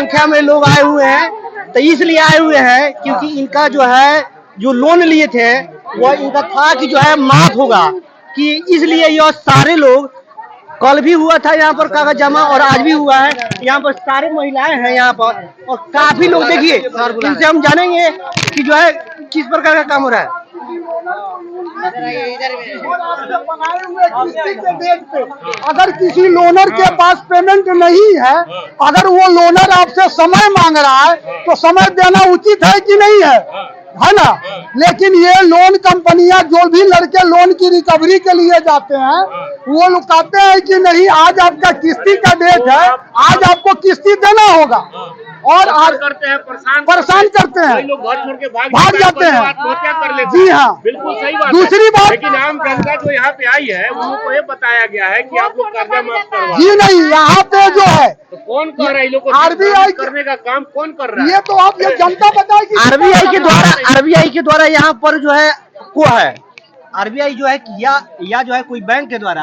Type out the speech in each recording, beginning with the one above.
संख्या में लोग आए हुए हैं। तो इसलिए आए हुए हैं क्योंकि इनका जो है जो लोन लिए थे वो इनका था कि जो है माफ होगा, कि इसलिए ये सारे लोग, कल भी हुआ था यहाँ पर कागज जमा और आज भी हुआ है। यहाँ पर सारे महिलाएं हैं यहाँ पर और काफी लोग, देखिए इनसे हम जानेंगे कि जो है किस प्रकार का काम हो रहा है। अगर किसी लोनर के पास पेमेंट नहीं है, अगर वो लोनर आपसे समय मांग रहा है तो समय देना उचित है कि नहीं है ना। लेकिन ये लोन कंपनियां जो भी लड़के लोन की रिकवरी के लिए जाते हैं वो लोग कहते हैं कि नहीं आज आपका किस्ती का डेट है, आज आपको किस्ती देना होगा और आज करते हैं परेशान करते हैं, लोग घर छोड़ के भाग जाते हैं। आत्महत्या कर लेते जी हैं। हाँ, बिल्कुल सही बात दूसरी बात, लेकिन आम जनता जो यहाँ पे आई है उनको ये बताया गया है कि आप लोग कर्जा माफ करवा। जी नहीं, यहाँ पे जो है तो कौन कर रहा है लोगों को आरबीआई करने का काम कौन कर रहा है? ये तो आप ये जनता बताए कि आरबीआई के द्वारा यहाँ पर जो है को है, आरबीआई जो है या जो है कोई बैंक के द्वारा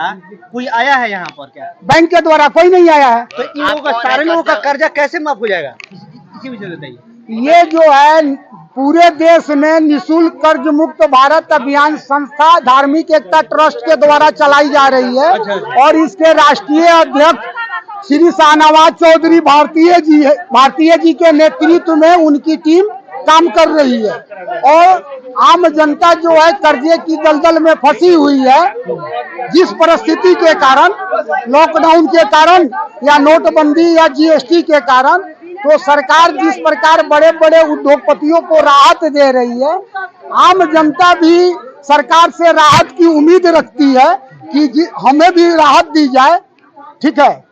कोई आया है यहाँ पर क्या? बैंक के द्वारा कोई नहीं आया है। तो इन लोगों का, सारे लोगों का कर्जा कैसे माफ हो जाएगा, इसी विषय में बताइए। ये जो है पूरे देश में निःशुल्क कर्ज मुक्त भारत अभियान संस्था धार्मिक एकता ट्रस्ट के द्वारा चलाई जा रही है और इसके राष्ट्रीय अध्यक्ष श्री शाहनवाज चौधरी भारतीय जी के नेतृत्व में उनकी टीम काम कर रही है। और आम जनता जो है कर्जे की दलदल में फंसी हुई है, जिस परिस्थिति के कारण, लॉकडाउन के कारण या नोटबंदी या जीएसटी के कारण, तो सरकार जिस प्रकार बड़े बड़े उद्योगपतियों को राहत दे रही है, आम जनता भी सरकार से राहत की उम्मीद रखती है कि हमें भी राहत दी जाए। ठीक है।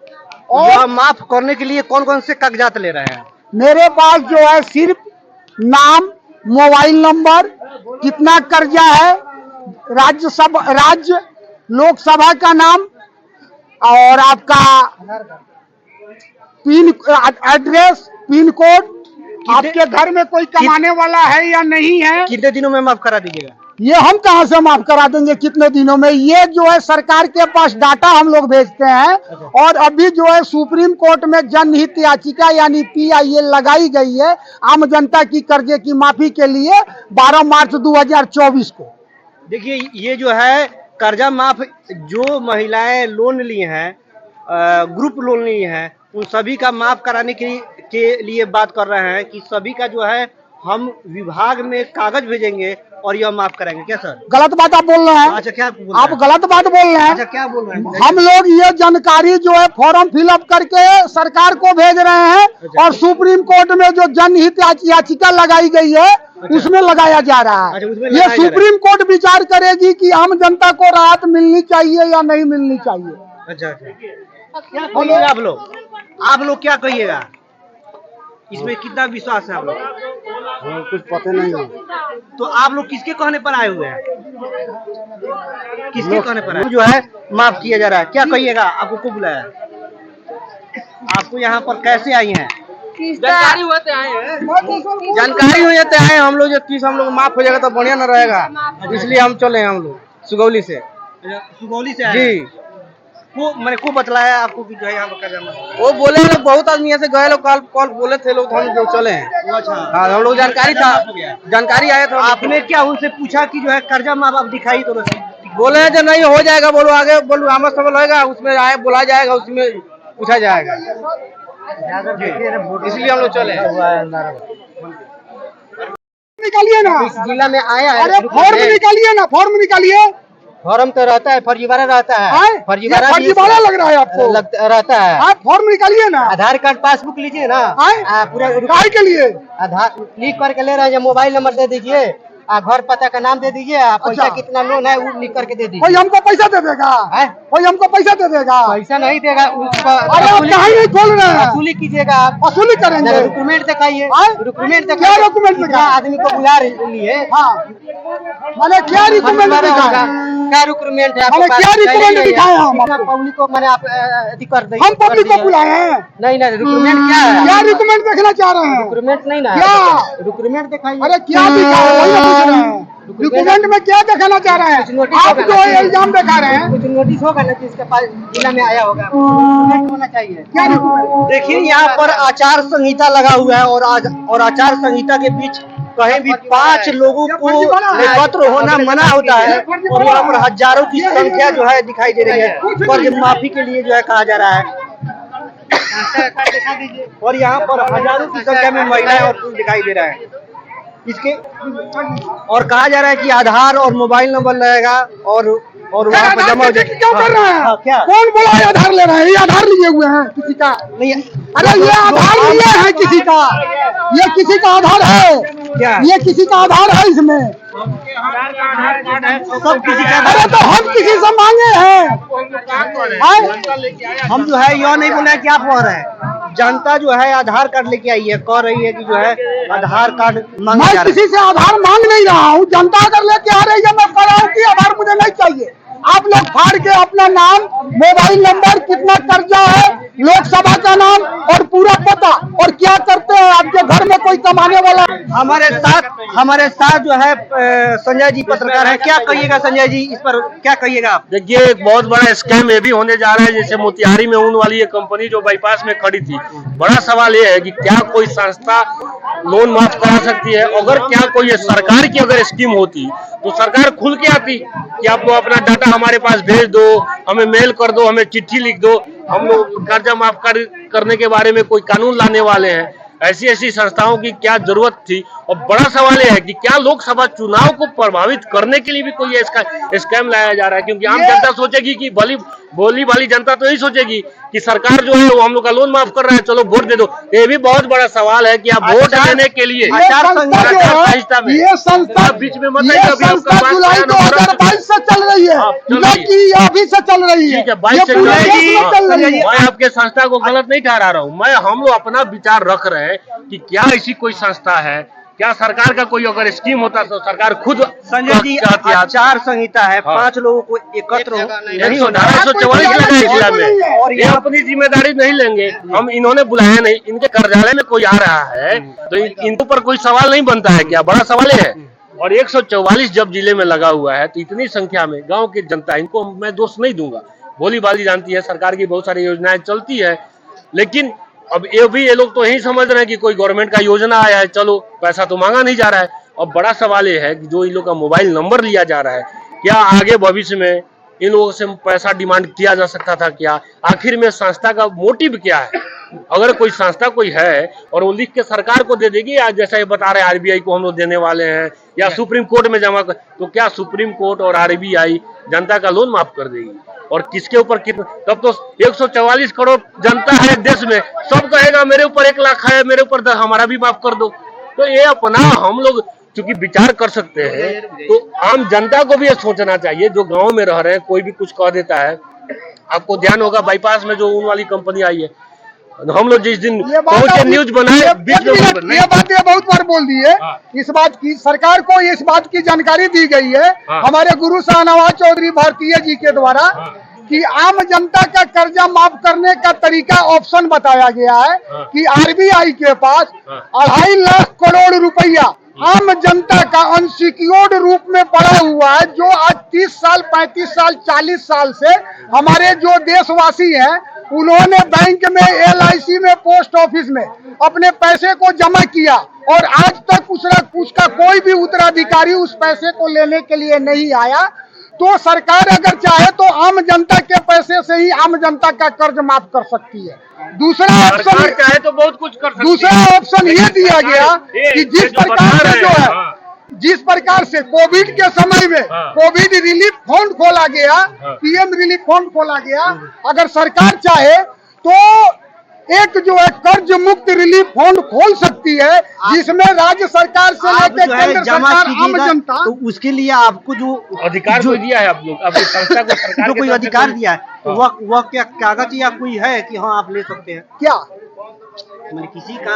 और माफ करने के लिए कौन कौन से कागजात ले रहे हैं? मेरे पास जो है सिर्फ नाम, मोबाइल नंबर, कितना कर्जा है, राज्य लोकसभा का नाम और आपका एड्रेस, पिन कोड, आपके घर में कोई कमाने वाला है या नहीं है। कितने दिनों में माफ करा दीजिएगा? ये हम कहाँ से माफ करा देंगे कितने दिनों में? ये जो है सरकार के पास डाटा हम लोग भेजते हैं और अभी जो है सुप्रीम कोर्ट में जनहित याचिका यानी PIL लगाई गई है आम जनता की कर्जे की माफी के लिए 12 मार्च 2024 को। देखिए ये जो है कर्जा माफ, जो महिलाएं लोन ली हैं, ग्रुप लोन ली हैं, उन सभी का माफ कराने के लिए बात कर रहे हैं कि सभी का जो है हम विभाग में कागज भेजेंगे और यह माफ कराएंगे। क्या सर? गलत बात आप बोल रहे हैं। अच्छा, क्या बोल रहे आप गलत बात बोल रहे हैं। अच्छा, क्या बोल रहे हैं? हम लोग ये जानकारी जो है फॉर्म फिलअप करके सरकार को भेज रहे हैं और सुप्रीम कोर्ट में जो जनहित याचिका लगाई गई है उसमें लगाया जा रहा है। ये सुप्रीम कोर्ट विचार करेगी कि आम जनता को राहत मिलनी चाहिए या नहीं मिलनी चाहिए। अच्छा, क्या कहिएगा आप लोग क्या कहिएगा? इसमें कितना विश्वास है आप लोग? कुछ पता नहीं है। तो आप लोग किसके कहने पर आए हुए हैं? किसके कहने पर आए जो है माफ किया जा रहा है? क्या कहिएगा? आपको क्यों बुलाया? आपको यहाँ पर कैसे आई हैं? जानकारी होते आए हैं। जानकारी हो जाते हैं हम लोग, जो 30 हम लोग माफ हो जाएगा तो बढ़िया न रहेगा, इसलिए हम चले हैं हम लोग सुगौली से। सुगौली से जी। मैंने को बतलाया आपको कि जो है यहाँ पर कर्जा माफ? वो बोले लोग, बहुत आदमी यहाँ से गए लोग, कल बोले थे लोग, हम जो चले हैं। अच्छा, हाँ, हम लोग जानकारी आया था। आपने क्या उनसे पूछा कि जो है कर्जा माफ आप दिखाई तो बोले जो नहीं हो जाएगा, बोलो आगे बोलो आमद सबल होगा, उसमें आए बोला जाएगा, उसमें पूछा जाएगा, इसलिए हम लोग चले। निकालिए ना, इस जिला में आया है। अरे फॉर्म निकालिए ना, फॉर्म निकालिए। फॉर्म तो रहता है, फर्जीवाड़ा रहता है। फर्जीवाड़ा लग रहा है आपको? रहता है। आप फॉर्म निकालिए ना। आधार कार्ड पासबुक लीजिए ना, पूरा काय के लिए आधार लिख करके ले रहे हैं। मोबाइल नंबर दे दीजिए, घर पता का नाम दे दीजिए, पैसा कितना लोन है वो लिख करके दे दीजिए। कोई हमको पैसा दे देगा? कोई हमको पैसा दे देगा? पैसा नहीं देगा। अरे आप कहीं नहीं खोल रहे हैं। वसूली कीजिएगा आप। वसूली करेंगे? डॉक्यूमेंट दिखाइए। डॉक्यूमेंट क्या डॉक्यूमेंट दिखा? आदमी को बुला लिए। हाँ, मैंने क्या डॉक्यूमेंट दिखा? क्या रिक्रूटमेंट है? मैंने क्या रिक्रूटमेंट दिखाया हम आपको? पब्लिक को मैंने आप कर दी। हम पब्लिक को बुलाए हैं? नहीं नहीं, रिक्रूटमेंट क्या है? क्या रिक्रूटमेंट देखना चाह रहे हैं? रिक्रूटमेंट नहीं ना, क्या रिक्रूटमेंट दिखाइए। अरे क्या दिखा रहे हैं? वही पूछ रहे हैं। रिक्रूटमेंट में क्या दिखाना चाह रहे हैं? आप जो इल्जाम दिखा रहे हैं, कुछ नोटिस होगा ना जिसके पास जिला में आया होगा, रिक्रूटमेंट होना चाहिए। क्या रिक्रूटमेंट? देखिए यहाँ पर आचार संहिता लगा हुआ है और आचार संहिता के बीच कहीं भी 5 लोगों को एकत्र होना मना होता है और यहाँ पर हजारों की संख्या जो है दिखाई दे रही है। कर्ज माफी के लिए जो है कहा जा रहा है और यहाँ पर हजारों की संख्या में महिलाएं और पुरुष दिखाई दे रहा है। इसके और कहा जा रहा है कि आधार और मोबाइल नंबर लगेगा और वहाँ पर जमा हो जाएगा। क्यों कर रहे हैं? क्या कौन बोला ये आधार ले रहे हैं? ये आधार लिए हुए हैं किसी का? नहीं? अरे ये आधार लिए हैं किसी का? ये किसी का आधार है क्या? ये किसी का आधार है इसमें? सब किसी का। अरे तो हम किसी से मांगे हैं? हम जो है यह नहीं बोल रहे हैं कि आप कह रहे हैं। जनता जो है आधार कार्ड लेके आई है, कह रही है कि जो है आधार कार्ड मांगा जा मैं रहा है। किसी से आधार मांग नहीं रहा हूँ। जनता अगर लेके आ रही है, मैं कह रहा हूँ कि आधार मुझे नहीं चाहिए। आप लोग फाड़ के अपना नाम, मोबाइल नंबर, कितना कर्जा है, लोकसभा का नाम और पूरा पता और क्या करते हैं, आपके घर में कोई कमाने वाला? हमारे साथ जो है संजय जी पत्रकार है। क्या कहिएगा संजय जी, इस पर क्या कहिएगा आप? देखिए, एक बहुत बड़ा स्कैम ये भी होने जा रहा है। जैसे मोतिहारी में ऊन वाली ये कंपनी जो बाईपास में खड़ी थी, बड़ा सवाल ये है कि क्या कोई संस्था लोन माफ करा सकती है? अगर क्या कोई सरकार की अगर स्कीम होती तो सरकार खुल के आती कि आप लोग अपना डाटा हमारे पास भेज दो, हमें मेल कर दो, हमें चिट्ठी लिख दो, हम लोग कर्जा माफ करने के बारे में कोई कानून लाने वाले हैं। ऐसी ऐसी संस्थाओं की क्या जरूरत थी? और बड़ा सवाल यह है कि क्या लोकसभा चुनाव को प्रभावित करने के लिए भी कोई इसका स्कैम लाया जा रहा है? क्योंकि आम जनता सोचेगी कि भोली भाली जनता तो यही सोचेगी कि सरकार जो है वो हम लोग का लोन माफ कर रहा है, चलो वोट दे दो। ये भी बहुत बड़ा सवाल है कि आप वोट देने के लिए आचार संहिता में ये संस्था बीच में मत ये संस्था जुलाई 2022 से चल रही है, न कि अभी से चल रही है। ठीक है, 22 से ये पूरे देश में चल रही है। मैं आपके संस्था को गलत नहीं ठहरा रहा हूँ। हम लोग अपना विचार रख रहे हैं कि क्या ऐसी कोई संस्था है, क्या सरकार का कोई अगर स्कीम होता तो सरकार खुद संजय जी, आचार संहिता है, 5 लोगों को एकत्र नहीं होना। 144 लगा है जिला में और ये अपनी जिम्मेदारी नहीं लेंगे। हम इन्होंने बुलाया नहीं, इनके कार्यालय में कोई आ रहा है तो इनके ऊपर कोई सवाल नहीं बनता है क्या? बड़ा सवाल है। और 144 जब जिले में लगा हुआ है तो इतनी संख्या में गांव की जनता, इनको मैं दोष नहीं दूंगा, भोली भाली जानती है, सरकार की बहुत सारी योजनाएं चलती है, लेकिन अब ये लोग तो यही समझ रहे हैं कि कोई गवर्नमेंट का योजना आया है, चलो पैसा तो मांगा नहीं जा रहा है। अब बड़ा सवाल ये है कि जो इन लोग का मोबाइल नंबर लिया जा रहा है, क्या आगे भविष्य में इन लोगों से पैसा डिमांड किया जा सकता था क्या? आखिर में संस्था का मोटिव क्या है? अगर कोई संस्था कोई है और वो लिख के सरकार को दे देगी, आज जैसा ये बता रहे हैं आरबीआई को हम लोग देने वाले हैं या सुप्रीम कोर्ट में जमा कर, तो क्या सुप्रीम कोर्ट और आरबीआई जनता का लोन माफ कर देगी? और किसके ऊपर कितना? तब तो 144 करोड़ जनता है देश में, सब कहेगा मेरे ऊपर 1 लाख है, मेरे ऊपर हमारा भी माफ कर दो। तो ये अपना हम लोग चूंकि विचार कर सकते हैं तो आम जनता को भी ये सोचना चाहिए। जो गांव में रह रहे हैं, कोई भी कुछ कह देता है। आपको ध्यान होगा बाईपास में जो ऊन वाली कंपनी आई है, हम लोग जिस दिन पहुंचे न्यूज बनाए, ये बात ये बहुत बार बोल दी है। इस बात की सरकार को इस बात की जानकारी दी गई है हमारे गुरु शाहनवाज चौधरी भारतीय जी के द्वारा कि आम जनता का कर्जा माफ करने का तरीका ऑप्शन बताया गया है कि आरबीआई के पास 2.5 लाख करोड़ रुपया आम जनता का अनसिक्योर्ड रूप में पड़ा हुआ है, जो आज 30 साल 35 साल 40 साल से हमारे जो देशवासी हैं उन्होंने बैंक में, LIC में, पोस्ट ऑफिस में अपने पैसे को जमा किया और आज तक उसका कोई भी उत्तराधिकारी उस पैसे को लेने के लिए नहीं आया। तो सरकार अगर चाहे तो आम जनता के पैसे से ही आम जनता का कर्ज माफ कर सकती है। दूसरा ऑप्शन चाहे तो बहुत कुछ कर सकती है। दूसरा ऑप्शन ये दिया गया कि जिस प्रकार से कोविड के समय में कोविड रिलीफ फंड खोला गया, PM रिलीफ फंड खोला गया, अगर सरकार चाहे तो एक जो है कर्ज मुक्त रिलीफ फंड खोल सकती है जिसमें राज्य सरकार से लेकर केंद्र सरकार आम जनता, तो उसके लिए आपको जो अधिकार जो दिया है आप लोग अपनी संस्था को, सरकार जो कोई अधिकार दिया है, तो वह क्या कागज या कोई है कि हाँ आप ले सकते हैं? क्या मतलब किसी का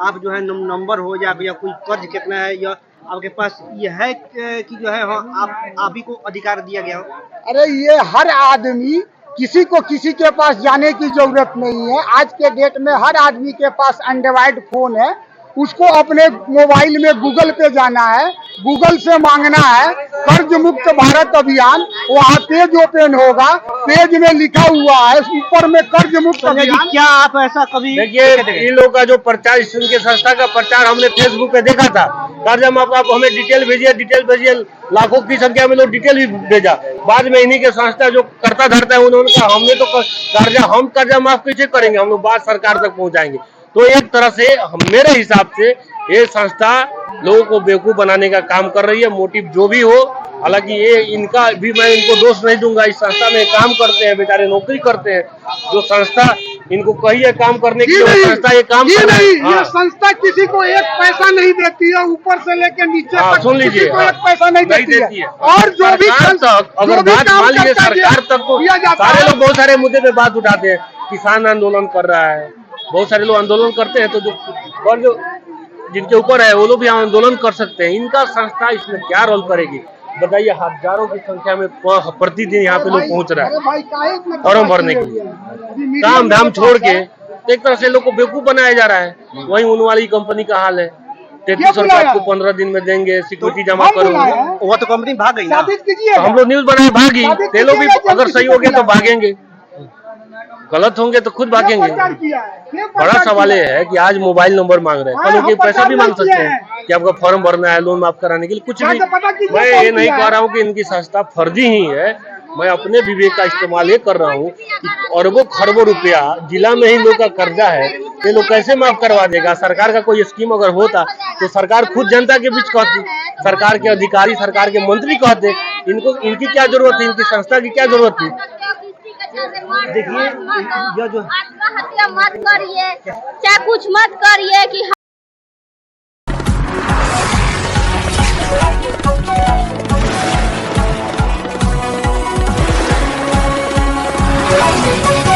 आप जो है नंबर हो या कोई कर्ज कितना है आपके पास ये है कि जो है आप ही को अधिकार दिया गया हो? अरे ये हर आदमी, किसी को किसी के पास जाने की जरूरत नहीं है। आज के डेट में हर आदमी के पास एंड्रॉइड फोन है, उसको अपने मोबाइल में गूगल पे जाना है, गूगल से मांगना है कर्ज मुक्त भारत अभियान। वहाँ पेज ओपन होगा, पेज में लिखा हुआ है ऊपर में कर्ज मुक्त अभियान। क्या आप ऐसा कभी देखिए, इन लोगों का जो प्रचार, इनके संस्था का प्रचार हमने फेसबुक पे देखा था। कर्ज माफ, आप हमें डिटेल भेजिए, लाखों की संख्या में लोग डिटेल भी भेजा। बाद में इन्हीं के संस्था जो करता धरता है उन्होंने कहा हमने तो कर्जा माफ कैसे करेंगे, हम लोग बात सरकार तक पहुंचाएंगे। तो एक तरह से मेरे हिसाब से ये संस्था लोगों को बेवकूफ बनाने का काम कर रही है, मोटिव जो भी हो। हालांकि ये इनका भी, मैं इनको दोष नहीं दूंगा। इस संस्था में काम करते हैं, बेचारे नौकरी करते हैं। जो संस्था इनको कही है काम करने की, संस्था ये काम कर रही है। ये संस्था किसी को एक पैसा नहीं देती है, ऊपर से लेकर नीचे तक सुन लीजिए, किसी को एक पैसा नहीं देती है। और जो भी अगर बात मान लीजिए सरकार तक, तो सारे लोग बहुत सारे मुद्दे पे बात उठाते हैं। किसान आंदोलन कर रहा है, बहुत सारे लोग आंदोलन करते हैं, तो जो जिनके ऊपर है वो लोग भी आंदोलन कर सकते हैं। इनका संस्था इसमें क्या रोल करेगी बताइए? हजारों की संख्या में प्रतिदिन यहाँ पे लोग पहुंच रहा है फॉर्म भरने के लिए। काम धाम छोड़ के एक तरह से लोग को बेवकूफ बनाया जा रहा है। वही उन वाली कंपनी का हाल है, 33 रुपए आपको 15 दिन में देंगे, सिक्योरिटी जमा करो। वो तो कंपनी भाग गई ना। तो हम लोग न्यूज बनाए भागी, ते लोग भी अगर सही हो गया तो भागेंगे, गलत होंगे तो खुद भागेंगे। बड़ा सवाल ये है कि आज मोबाइल नंबर मांग रहे हैं, कल उनके पैसा भी मांग सकते हैं कि आपका फॉर्म भरना है, लोन माफ कराने के लिए। कुछ भी मैं ये नहीं कह रहा हूँ कि इनकी संस्था फर्जी ही है। मैं अपने विवेक का इस्तेमाल ये कर रहा हूँ कि अरबों खरबों रुपया जिला में ही लोग का कर्जा है, ये लोग कैसे माफ करवा देगा? सरकार का कोई स्कीम अगर होता तो सरकार खुद जनता के बीच कहती, सरकार के अधिकारी, सरकार के मंत्री कहते। इनको, इनकी क्या जरूरत है, इनकी संस्था की क्या जरूरत थी? देखिए, यह जो आत्महत्या मत करिए, चाहे कुछ मत करिए कि We'll be right back.